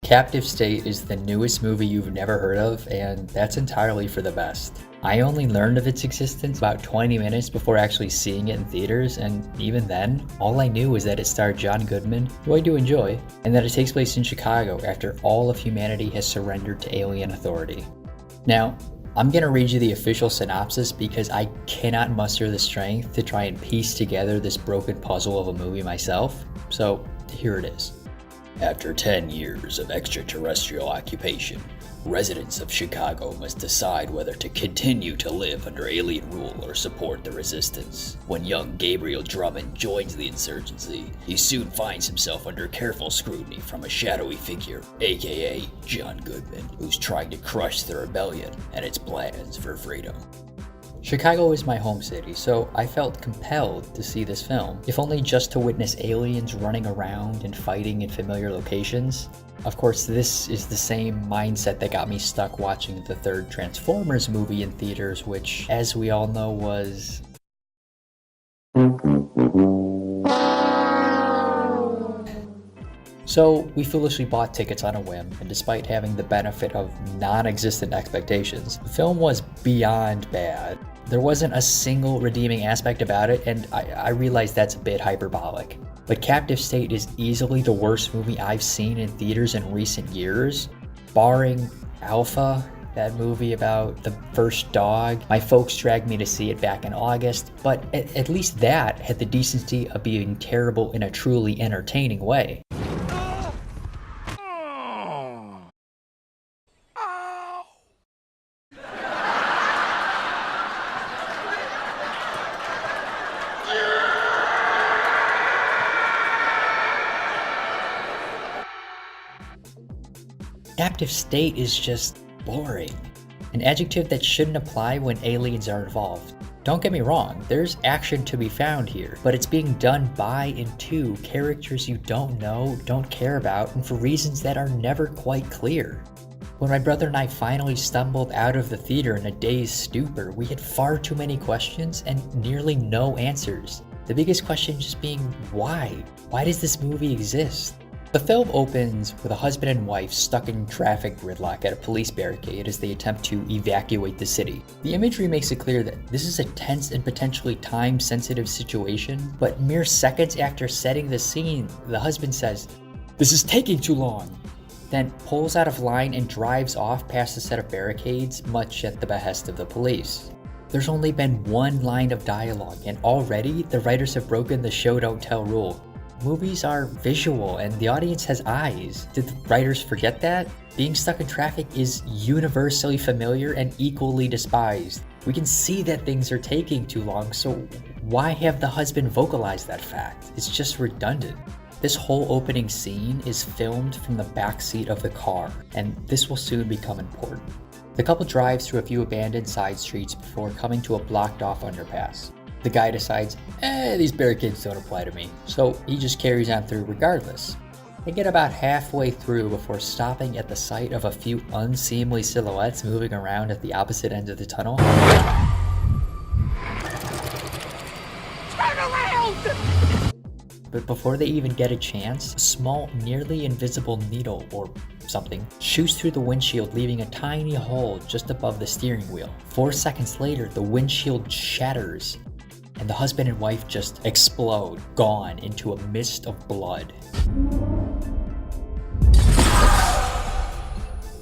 Captive State is the newest movie you've never heard of, and that's entirely for the best. I only learned of its existence about 20 minutes before actually seeing it in theaters, and even then, all I knew was that it starred John Goodman, who I do enjoy, and that it takes place in Chicago after all of humanity has surrendered to alien authority. Now, I'm gonna read you the official synopsis because I cannot muster the strength to try and piece together this broken puzzle of a movie myself, so here it is. After 10 years of extraterrestrial occupation, residents of Chicago must decide whether to continue to live under alien rule or support the resistance. When young Gabriel Drummond joins the insurgency, he soon finds himself under careful scrutiny from a shadowy figure, aka John Goodman, who's trying to crush the rebellion and its plans for freedom. Chicago is my home city, so I felt compelled to see this film, if only just to witness aliens running around and fighting in familiar locations. Of course, this is the same mindset that got me stuck watching the third Transformers movie in theaters, which, as we all know, was... So, we foolishly bought tickets on a whim, and despite having the benefit of non-existent expectations, the film was beyond bad. There wasn't a single redeeming aspect about it, and I realize that's a bit hyperbolic. But Captive State is easily the worst movie I've seen in theaters in recent years, barring Alpha, that movie about the first dog. My folks dragged me to see it back in August, but at least that had the decency of being terrible in a truly entertaining way. Captive State is just boring. An adjective that shouldn't apply when aliens are involved. Don't get me wrong, there's action to be found here, but it's being done by and to characters you don't know, don't care about, and for reasons that are never quite clear. When my brother and I finally stumbled out of the theater in a dazed stupor, we had far too many questions and nearly no answers. The biggest question just being, why? Why does this movie exist? The film opens with a husband and wife stuck in traffic gridlock at a police barricade as they attempt to evacuate the city. The imagery makes it clear that this is a tense and potentially time-sensitive situation, but mere seconds after setting the scene, the husband says, "This is taking too long," then pulls out of line and drives off past a set of barricades, much at the behest of the police. There's only been one line of dialogue, and already the writers have broken the show don't tell rule. Movies are visual and the audience has eyes. Did the writers forget that? Being stuck in traffic is universally familiar and equally despised. We can see that things are taking too long, so why have the husband vocalize that fact? It's just redundant. This whole opening scene is filmed from the backseat of the car, and this will soon become important. The couple drives through a few abandoned side streets before coming to a blocked off underpass. The guy decides, these barricades don't apply to me, so he just carries on through regardless. They get about halfway through before stopping at the sight of a few unseemly silhouettes moving around at the opposite end of the tunnel. Turn around! But before they even get a chance, a small, nearly invisible needle or something shoots through the windshield, leaving a tiny hole just above the steering wheel. 4 seconds later, the windshield shatters, and the husband and wife just explode, gone into a mist of blood.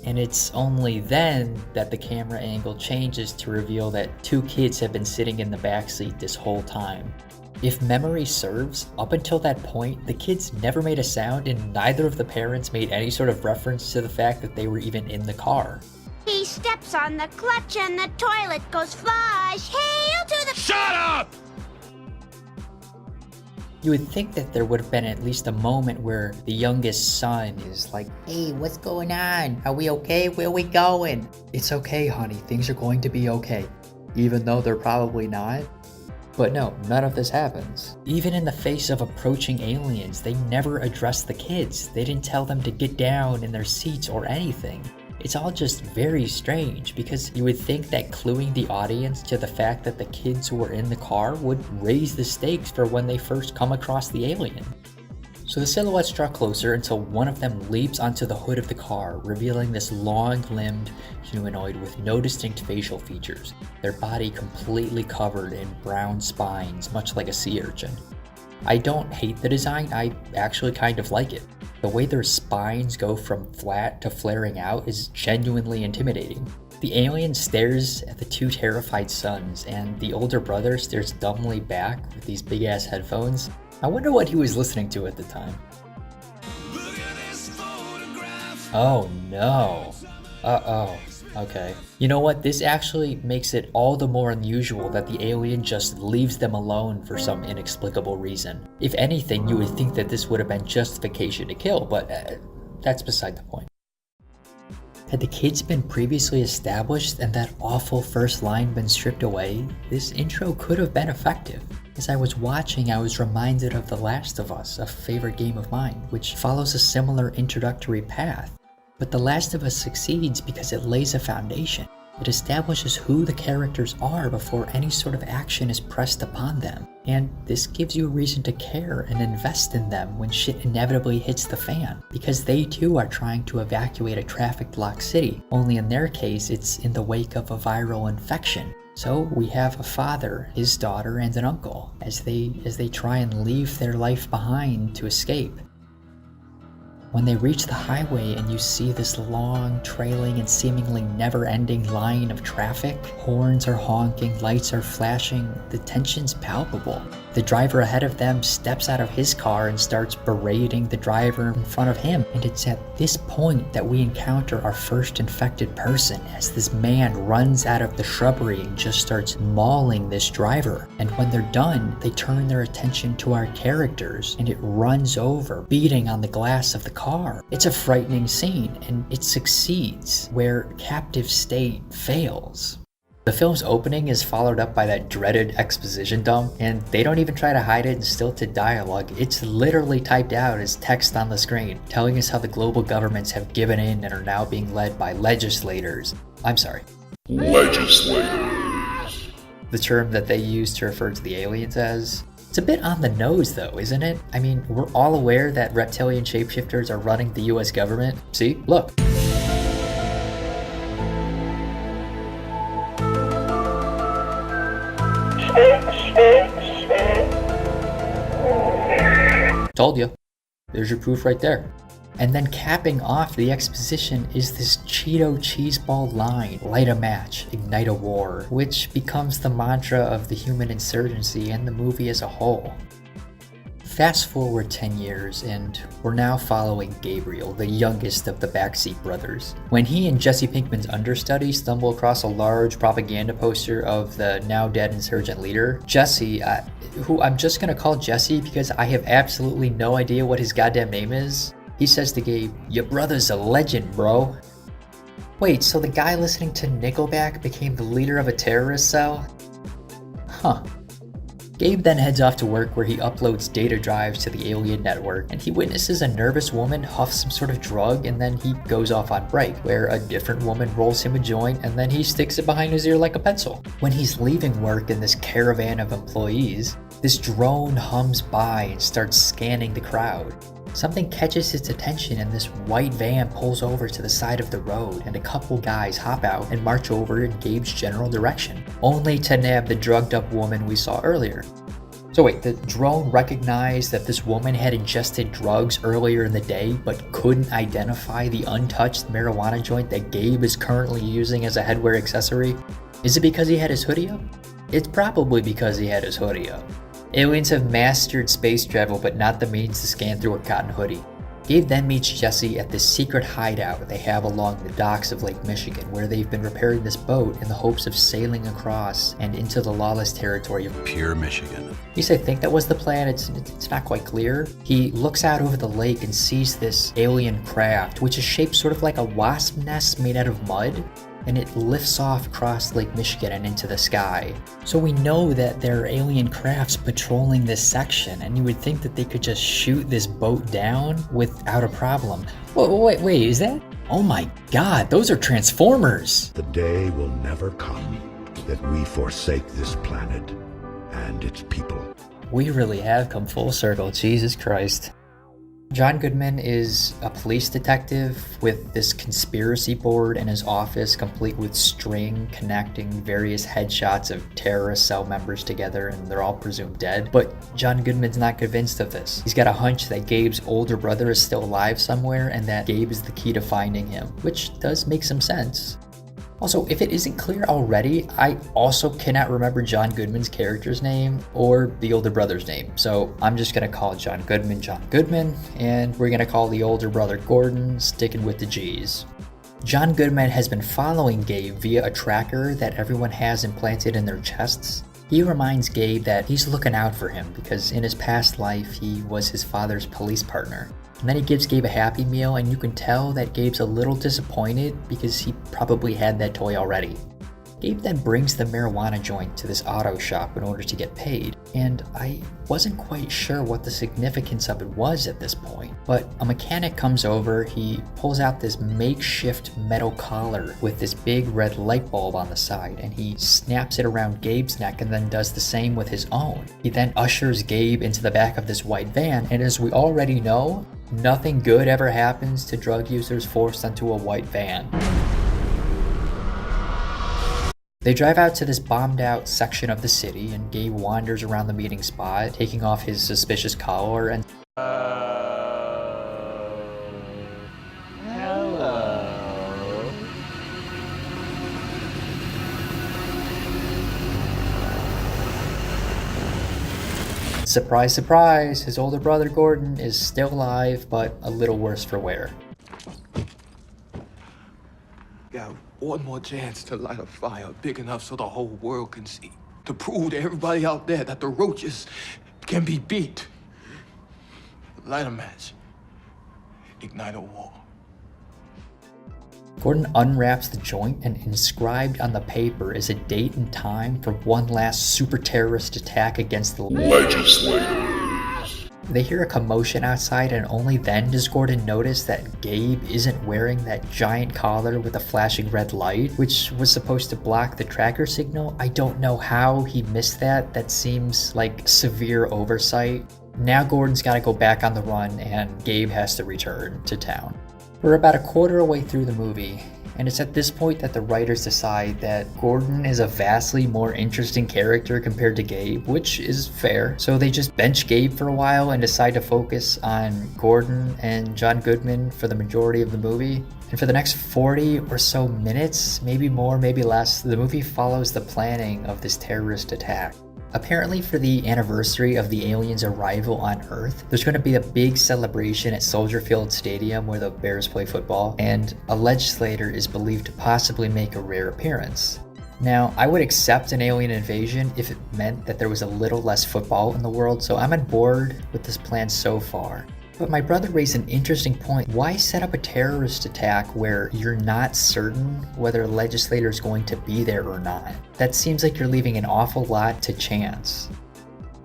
And it's only then that the camera angle changes to reveal that 2 kids have been sitting in the backseat this whole time. If memory serves, up until that point, the kids never made a sound and neither of the parents made any sort of reference to the fact that they were even in the car. He steps on the clutch and the toilet goes flush. Hail to the— Shut up! You would think that there would have been at least a moment where the youngest son is like, "Hey, what's going on? Are we okay? Where are we going?" "It's okay, honey. Things are going to be okay." Even though they're probably not. But no, none of this happens. Even in the face of approaching aliens, they never address the kids. They didn't tell them to get down in their seats or anything. It's all just very strange because you would think that cluing the audience to the fact that the kids who were in the car would raise the stakes for when they first come across the alien. So the silhouettes draw closer until one of them leaps onto the hood of the car, revealing this long-limbed humanoid with no distinct facial features, their body completely covered in brown spines, much like a sea urchin. I don't hate the design, I actually kind of like it. The way their spines go from flat to flaring out is genuinely intimidating. The alien stares at the two terrified sons, and the older brother stares dumbly back with these big-ass headphones. I wonder what he was listening to at the time. Oh no. Uh-oh. Okay. You know what? This actually makes it all the more unusual that the alien just leaves them alone for some inexplicable reason. If anything, you would think that this would have been justification to kill, but that's beside the point. Had the kids been previously established and that awful first line been stripped away, this intro could have been effective. As I was watching, I was reminded of The Last of Us, a favorite game of mine, which follows a similar introductory path. But The Last of Us succeeds because it lays a foundation. It establishes who the characters are before any sort of action is pressed upon them. And this gives you a reason to care and invest in them when shit inevitably hits the fan, because they too are trying to evacuate a traffic-blocked city, only in their case it's in the wake of a viral infection. So we have a father, his daughter, and an uncle as they try and leave their life behind to escape. When they reach the highway and you see this long, trailing, and seemingly never-ending line of traffic, horns are honking, lights are flashing, the tension's palpable. The driver ahead of them steps out of his car and starts berating the driver in front of him, and it's at this point that we encounter our first infected person as this man runs out of the shrubbery and just starts mauling this driver. And when they're done, they turn their attention to our characters, and it runs over, beating on the glass of the car. It's a frightening scene, and it succeeds where captive state fails. The film's opening is followed up by that dreaded exposition dump, and they don't even try to hide it in stilted dialogue. It's literally typed out as text on the screen, telling us how the global governments have given in and are now being led by legislators. I'm sorry. Legislators. The term that they use to refer to the aliens as. It's a bit on the nose though, isn't it? I mean, we're all aware that reptilian shapeshifters are running the US government. See? Look. Told you. There's your proof right there. And then capping off the exposition is this Cheeto cheeseball line, light a match, ignite a war, which becomes the mantra of the human insurgency and the movie as a whole. Fast forward 10 years and we're now following Gabriel, the youngest of the backseat brothers. When he and Jesse Pinkman's understudy stumble across a large propaganda poster of the now dead insurgent leader, Jesse, who I'm just gonna call Jesse because I have absolutely no idea what his goddamn name is, he says to Gabe, "Your brother's a legend, bro." Wait, so the guy listening to Nickelback became the leader of a terrorist cell? Huh. Gabe then heads off to work where he uploads data drives to the alien network, and he witnesses a nervous woman huff some sort of drug, and then he goes off on break, where a different woman rolls him a joint, and then he sticks it behind his ear like a pencil. When he's leaving work in this caravan of employees, this drone hums by and starts scanning the crowd. Something catches its attention and this white van pulls over to the side of the road, and a couple guys hop out and march over in Gabe's general direction, only to nab the drugged up woman we saw earlier. So wait, the drone recognized that this woman had ingested drugs earlier in the day but couldn't identify the untouched marijuana joint that Gabe is currently using as a headwear accessory? Is it because he had his hoodie up? It's probably because he had his hoodie up. Aliens have mastered space travel, but not the means to scan through a cotton hoodie. Gabe then meets Jesse at this secret hideout they have along the docks of Lake Michigan, where they've been repairing this boat in the hopes of sailing across and into the lawless territory of Pure Michigan. At least I think that was the plan, it's not quite clear. He looks out over the lake and sees this alien craft, which is shaped sort of like a wasp nest made out of mud, and it lifts off across Lake Michigan and into the sky. So we know that there are alien crafts patrolling this section, and you would think that they could just shoot this boat down without a problem. Wait, is that? Oh my god, those are Transformers! The day will never come that we forsake this planet and its people. We really have come full circle, Jesus Christ. John Goodman is a police detective with this conspiracy board in his office, complete with string connecting various headshots of terrorist cell members together, and they're all presumed dead. But John Goodman's not convinced of this. He's got a hunch that Gabe's older brother is still alive somewhere, and that Gabe is the key to finding him, which does make some sense. Also, if it isn't clear already, I also cannot remember John Goodman's character's name or the older brother's name. So I'm just gonna call John Goodman, and we're gonna call the older brother Gordon, sticking with the G's. John Goodman has been following Gabe via a tracker that everyone has implanted in their chests. He reminds Gabe that he's looking out for him because in his past life, he was his father's police partner. And then he gives Gabe a Happy Meal, and you can tell that Gabe's a little disappointed because he probably had that toy already. Gabe then brings the marijuana joint to this auto shop in order to get paid, and I wasn't quite sure what the significance of it was at this point. But a mechanic comes over, he pulls out this makeshift metal collar with this big red light bulb on the side, and he snaps it around Gabe's neck and then does the same with his own. He then ushers Gabe into the back of this white van, and as we already know, nothing good ever happens to drug users forced onto a white van. They drive out to this bombed out section of the city, and Gabe wanders around the meeting spot, taking off his suspicious collar and Hello. surprise, surprise, his older brother Gordon is still alive, but a little worse for wear. Got one more chance to light a fire big enough so the whole world can see. To prove to everybody out there that the roaches can be beat. Light a match. Ignite a war. Gordon unwraps the joint, and inscribed on the paper is a date and time for one last super terrorist attack against the Legislators. They hear a commotion outside, and only then does Gordon notice that Gabe isn't wearing that giant collar with a flashing red light, which was supposed to block the tracker signal. I don't know how he missed that. That seems like severe oversight. Now Gordon's got to go back on the run, and Gabe has to return to town. We're about a quarter of the way through the movie, and it's at this point that the writers decide that Gordon is a vastly more interesting character compared to Gabe, which is fair. So they just bench Gabe for a while and decide to focus on Gordon and John Goodman for the majority of the movie. And for the next 40 or so minutes, maybe more, maybe less, the movie follows the planning of this terrorist attack. Apparently, for the anniversary of the aliens' arrival on Earth, there's going to be a big celebration at Soldier Field Stadium where the Bears play football, and a legislator is believed to possibly make a rare appearance. Now, I would accept an alien invasion if it meant that there was a little less football in the world, so I'm on board with this plan so far. But my brother raised an interesting point. Why set up a terrorist attack where you're not certain whether a legislator is going to be there or not? That seems like you're leaving an awful lot to chance.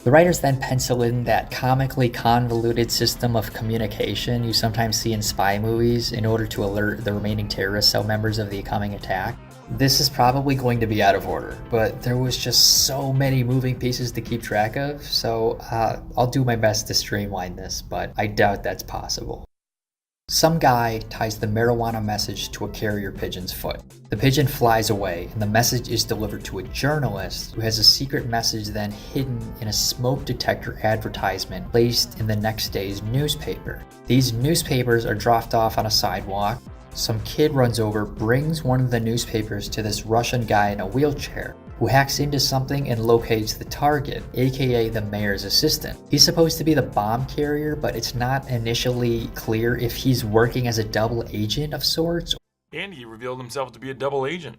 The writers then pencil in that comically convoluted system of communication you sometimes see in spy movies in order to alert the remaining terrorist cell members of the coming attack. This is probably going to be out of order, but there was just so many moving pieces to keep track of, so I'll do my best to streamline this, but I doubt that's possible. Some guy ties the marijuana message to a carrier pigeon's foot. The pigeon flies away, and the message is delivered to a journalist who has a secret message then hidden in a smoke detector advertisement placed in the next day's newspaper. These newspapers are dropped off on a sidewalk. Some kid runs over, brings one of the newspapers to this Russian guy in a wheelchair, who hacks into something and locates the target, aka the mayor's assistant. He's supposed to be the bomb carrier, but it's not initially clear if he's working as a double agent of sorts. And he revealed himself to be a double agent,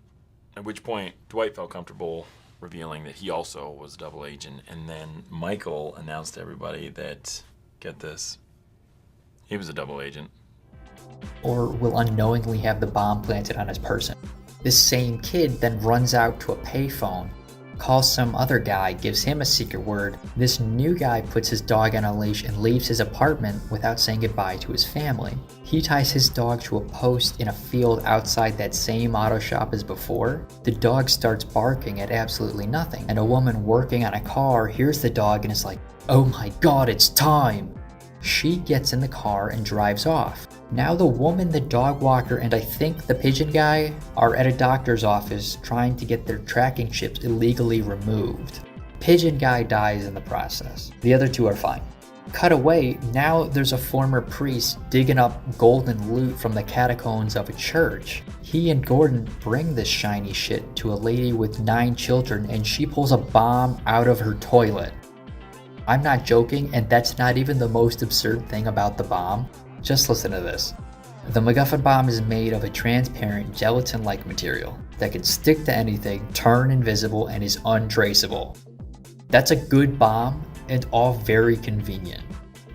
at which point Dwight felt comfortable revealing that he also was a double agent, and then Michael announced to everybody that, get this, he was a double agent. Or will unknowingly have the bomb planted on his person. This same kid then runs out to a payphone, calls some other guy, gives him a secret word. This new guy puts his dog on a leash and leaves his apartment without saying goodbye to his family. He ties his dog to a post in a field outside that same auto shop as before. The dog starts barking at absolutely nothing, and a woman working on a car hears the dog and is like, "Oh my god, it's time!" She gets in the car and drives off. Now the woman, the dog walker, and I think the pigeon guy are at a doctor's office trying to get their tracking chips illegally removed. Pigeon guy dies in the process. The other two are fine. Cut away, now there's a former priest digging up golden loot from the catacombs of a church. He and Gordon bring this shiny shit to a lady with 9 children and she pulls a bomb out of her toilet. I'm not joking, and that's not even the most absurd thing about the bomb. Just listen to this. The MacGuffin bomb is made of a transparent gelatin-like material that can stick to anything, turn invisible, and is untraceable. That's a good bomb, and all very convenient.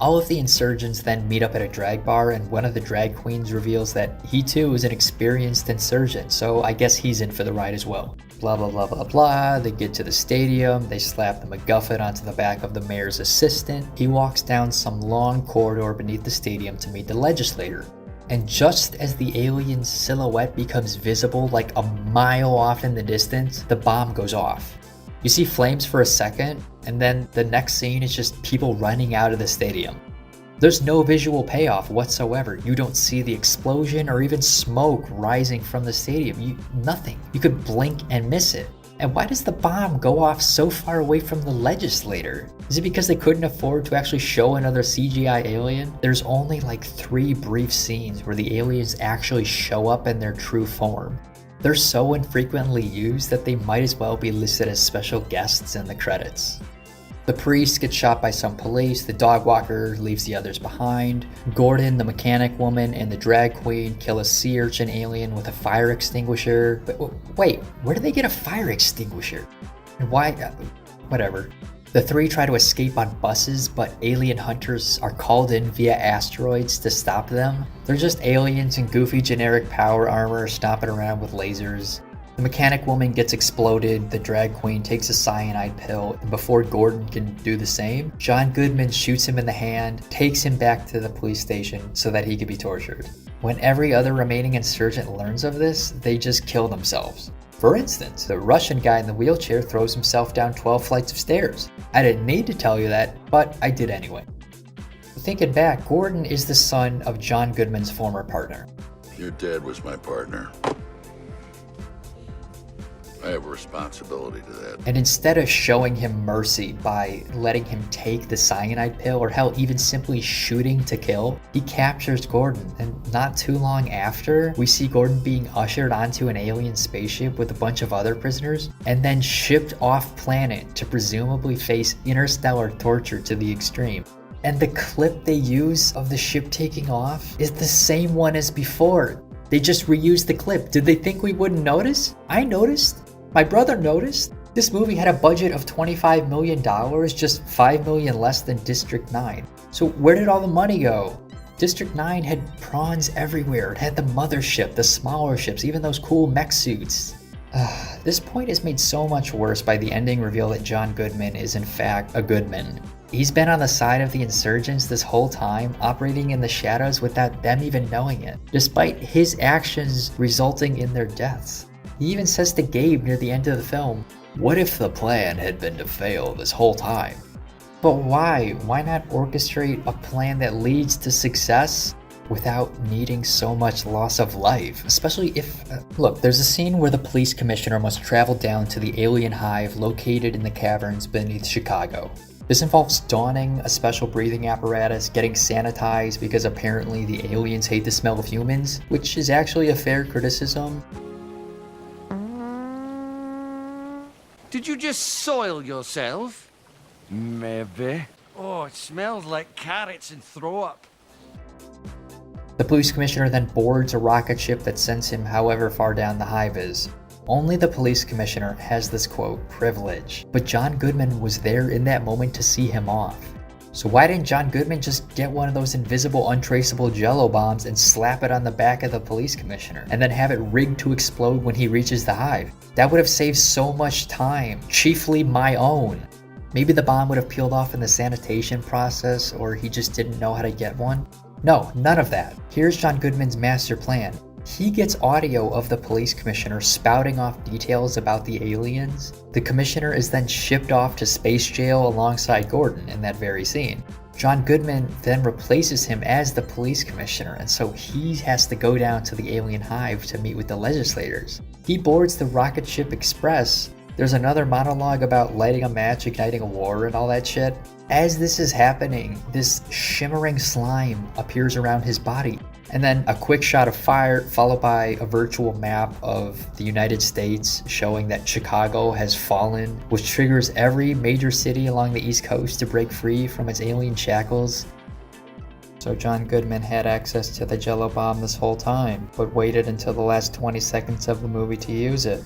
All of the insurgents then meet up at a drag bar, and one of the drag queens reveals that he too is an experienced insurgent, so I guess he's in for the ride as well. Blah blah blah blah blah, they get to the stadium, they slap the MacGuffin onto the back of the mayor's assistant. He walks down some long corridor beneath the stadium to meet the legislator. And just as the alien's silhouette becomes visible like a mile off in the distance, the bomb goes off. You see flames for a second, and then the next scene is just people running out of the stadium. There's no visual payoff whatsoever. You don't see the explosion or even smoke rising from the stadium. Nothing. You could blink and miss it. And why does the bomb go off so far away from the legislator? Is it because they couldn't afford to actually show another CGI alien? There's only like 3 brief scenes where the aliens actually show up in their true form. They're so infrequently used that they might as well be listed as special guests in the credits. The priest gets shot by some police, the dog walker leaves the others behind. Gordon, the mechanic woman, and the drag queen kill a sea urchin alien with a fire extinguisher. But wait, where did they get a fire extinguisher? And why? Whatever. The 3 try to escape on buses, but alien hunters are called in via asteroids to stop them. They're just aliens in goofy generic power armor stomping around with lasers. The mechanic woman gets exploded, the drag queen takes a cyanide pill, and before Gordon can do the same, John Goodman shoots him in the hand, takes him back to the police station so that he could be tortured. When every other remaining insurgent learns of this, they just kill themselves. For instance, the Russian guy in the wheelchair throws himself down 12 flights of stairs. I didn't need to tell you that, but I did anyway. Thinking back, Gordon is the son of John Goodman's former partner. Your dad was my partner. I have a responsibility to that. And instead of showing him mercy by letting him take the cyanide pill, or hell, even simply shooting to kill, he captures Gordon. And not too long after, we see Gordon being ushered onto an alien spaceship with a bunch of other prisoners, and then shipped off planet to presumably face interstellar torture to the extreme. And the clip they use of the ship taking off is the same one as before. They just reused the clip. Did they think we wouldn't notice? I noticed. My brother noticed. This movie had a budget of $25 million, just $5 million less than District 9. So where did all the money go? District 9 had prawns everywhere. It had the mothership, the smaller ships, even those cool mech suits. This point is made so much worse by the ending reveal that John Goodman is in fact a Goodman. He's been on the side of the insurgents this whole time, operating in the shadows without them even knowing it, despite his actions resulting in their deaths. He even says to Gabe near the end of the film, "What if the plan had been to fail this whole time?" But why? Why not orchestrate a plan that leads to success without needing so much loss of life? Especially if, look, there's a scene where the police commissioner must travel down to the alien hive located in the caverns beneath Chicago. This involves donning a special breathing apparatus, getting sanitized because apparently the aliens hate the smell of humans, which is actually a fair criticism. Did you just soil yourself? Maybe. Oh, it smells like carrots and throw up. The police commissioner then boards a rocket ship that sends him however far down the hive is. Only the police commissioner has this quote, privilege, but John Goodman was there in that moment to see him off. So why didn't John Goodman just get one of those invisible, untraceable jello bombs and slap it on the back of the police commissioner, and then have it rigged to explode when he reaches the hive? That would have saved so much time, chiefly my own. Maybe the bomb would have peeled off in the sanitation process, or he just didn't know how to get one. No, none of that. Here's John Goodman's master plan. He gets audio of the police commissioner spouting off details about the aliens. The commissioner is then shipped off to space jail alongside Gordon in that very scene. John Goodman then replaces him as the police commissioner, and so he has to go down to the alien hive to meet with the legislators. He boards the rocket ship Express. There's another monologue about lighting a match, igniting a war, and all that shit. As this is happening, this shimmering slime appears around his body. And then a quick shot of fire, followed by a virtual map of the United States showing that Chicago has fallen, which triggers every major city along the East Coast to break free from its alien shackles. So John Goodman had access to the Jello bomb this whole time, but waited until the last 20 seconds of the movie to use it.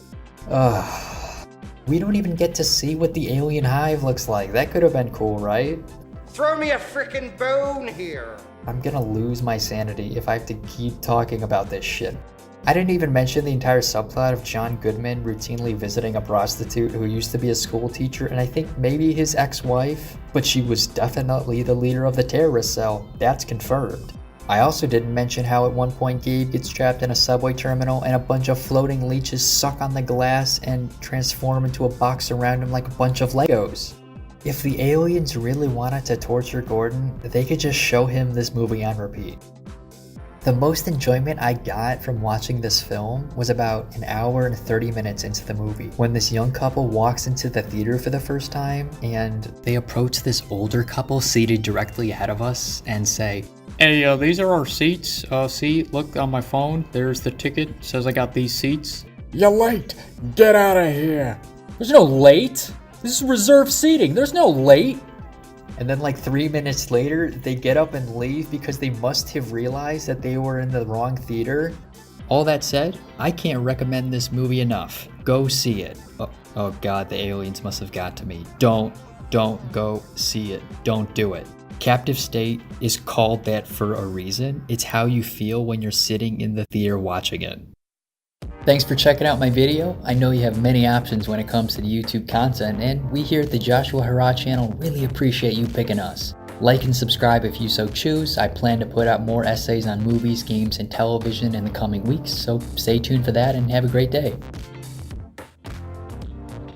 Ugh. We don't even get to see what the alien hive looks like. That could have been cool, right? Throw me a frickin' bone here. I'm gonna lose my sanity if I have to keep talking about this shit. I didn't even mention the entire subplot of John Goodman routinely visiting a prostitute who used to be a school teacher and I think maybe his ex-wife, but she was definitely the leader of the terrorist cell. That's confirmed. I also didn't mention how at one point Gabe gets trapped in a subway terminal and a bunch of floating leeches suck on the glass and transform into a box around him like a bunch of Legos. If the aliens really wanted to torture Gordon, they could just show him this movie on repeat. The most enjoyment I got from watching this film was about an hour and 30 minutes into the movie, when this young couple walks into the theater for the first time and they approach this older couple seated directly ahead of us and say, "Hey, these are our seats. See, look on my phone. There's the ticket. It says I got these seats." You're late. Get out of here. There's no late. This is reserved seating. There's no late. And then like 3 minutes later, they get up and leave because they must have realized that they were in the wrong theater. All that said, I can't recommend this movie enough. Go see it. Oh God, the aliens must have got to me. Don't go see it. Don't do it. Captive State is called that for a reason. It's how you feel when you're sitting in the theater watching it. Thanks for checking out my video. I know you have many options when it comes to the YouTube content, and we here at the Joshua Hurrah channel really appreciate you picking us. Like and subscribe if you so choose. I plan to put out more essays on movies, games, and television in the coming weeks, so stay tuned for that and have a great day.